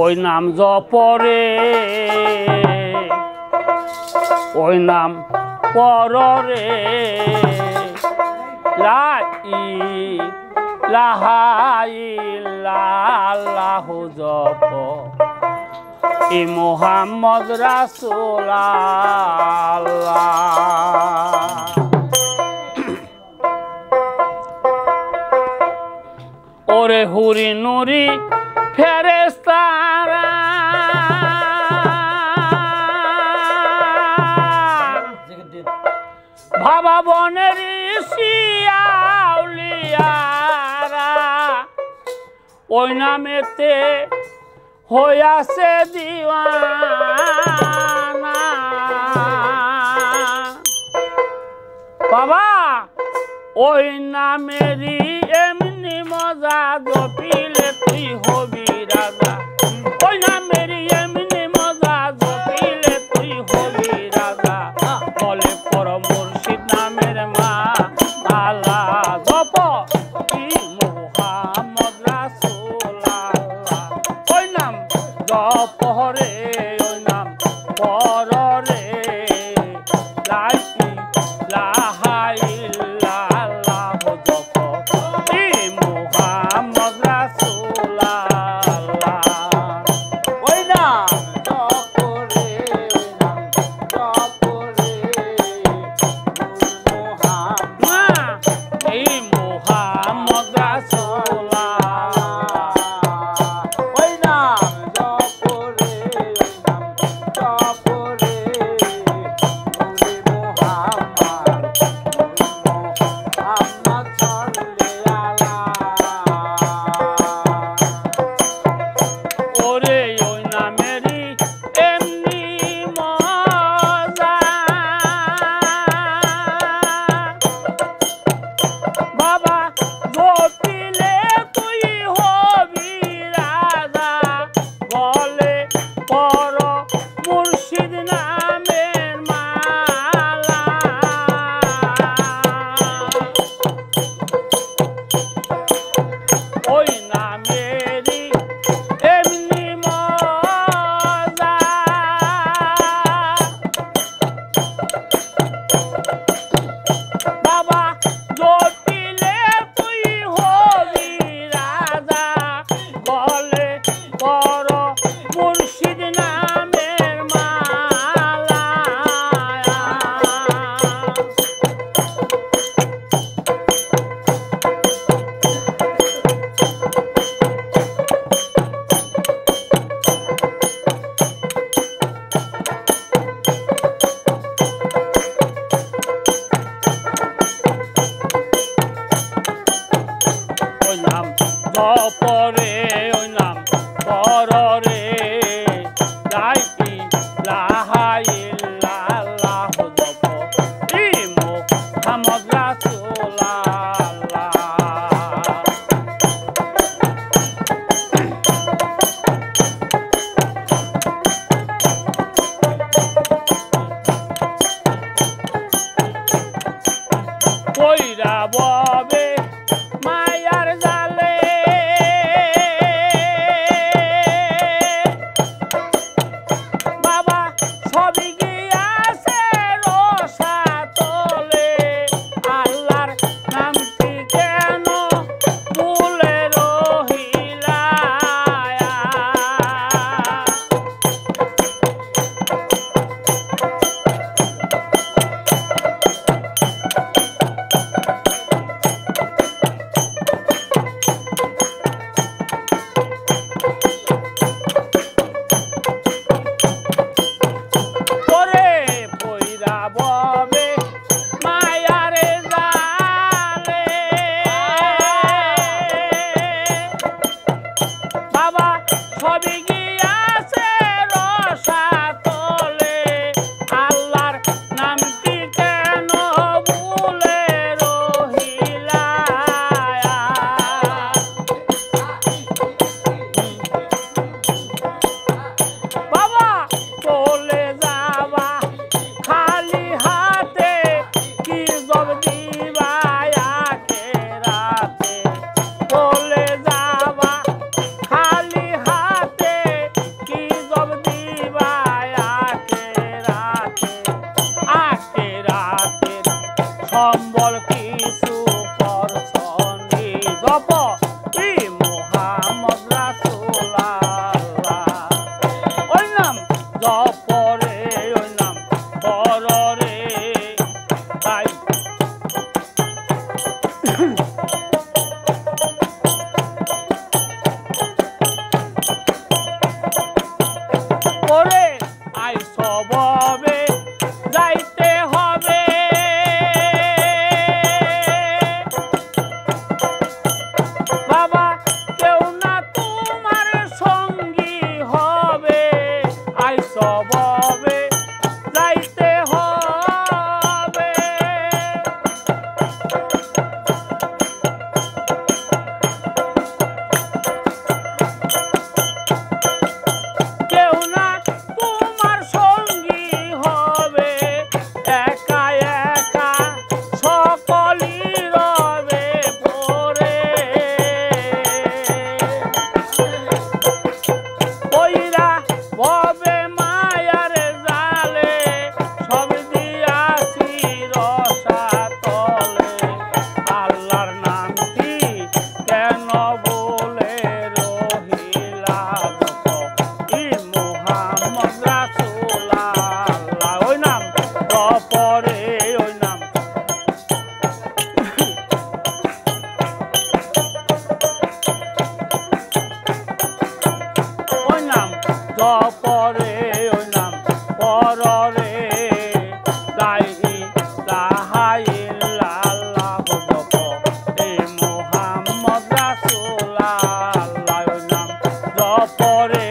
ওই নাম জপরে ওই নাম পররে লা ইলাহা ইল্লাল্লাহু জপ ই মুহাম্মদ রাসূলুল্লাহ। ওরে হুরি নুরি ফেরেশতারা বাবা বনের শিয়াউলিয়ারা ওই নামেতে হইয়াছে দিওয়ানা। বাবা ওই নামেরই এমনি মজা জপিলে তুই হবি রাজা। ওই নামেরই এমনি মজা জপিলে তুই হবি রাজা। বলে পর মুর্শিদ নামের মা আলা জপ ই মুহাম্মদ রাসূলুল্লাহ। ওই নাম জপ রে ওই নাম পর রে লা ইলাহা ইল্লাল্লাহু জপ ই মুহাম্মদ রাসূলুল্লাহ। ওই নাম জপ রে ওই নাম জপ রে মা এই মুহাম্মদ রাসূলুল্লাহ। ওই নাম জপ রে ওই নাম জপ রে মুহাম্মদ সাল্লাল্লাহ। ওরে ওই নামেরই এমনি মজা বাবা জপিলে তুই হবি রাজা। বলে পর মুর্শিদ নামের মালা। ওই নামেরই এমনি মজা বাবা জপিলে তুই হবি রাজা। বলে পর মুর্শিদ নামের মালা। ওই নাম জপরে ওই নাম পররে লা ইলাহা ইল্লাল্লাহু জপ ই মুহাম্মদ রাসূলুল্লাহ। কইরা ববে মায়ার জালে জপ ই মোহাম্মদ রাসূলুল্লাহ ওই নাম জপ রে ওই নাম পর রে তাই ওরে আই সববে যাইতে হবে বাবা কেউ না তোমার সঙ্গী হবে আই সববে যাইতে হবে কেউ না তোমার সঙ্গী হবে একা একা সকলই রবে পড়ে ওইরা ভবে মায়ার জালে সব দিয়াছি রসাতলে আল্লাহর নামটি কেন বলে রহিলা ই মোহাম্মদ রাসূলুল্লাহ ওই নাম জপরে ওই নাম ওই নাম জপরে ওই নাম পররে লাই ইলাহা ইল্লাল্লাহ জপ এ মোহাম্মদ রাসূলুল্লাহ ওই নাম জপরে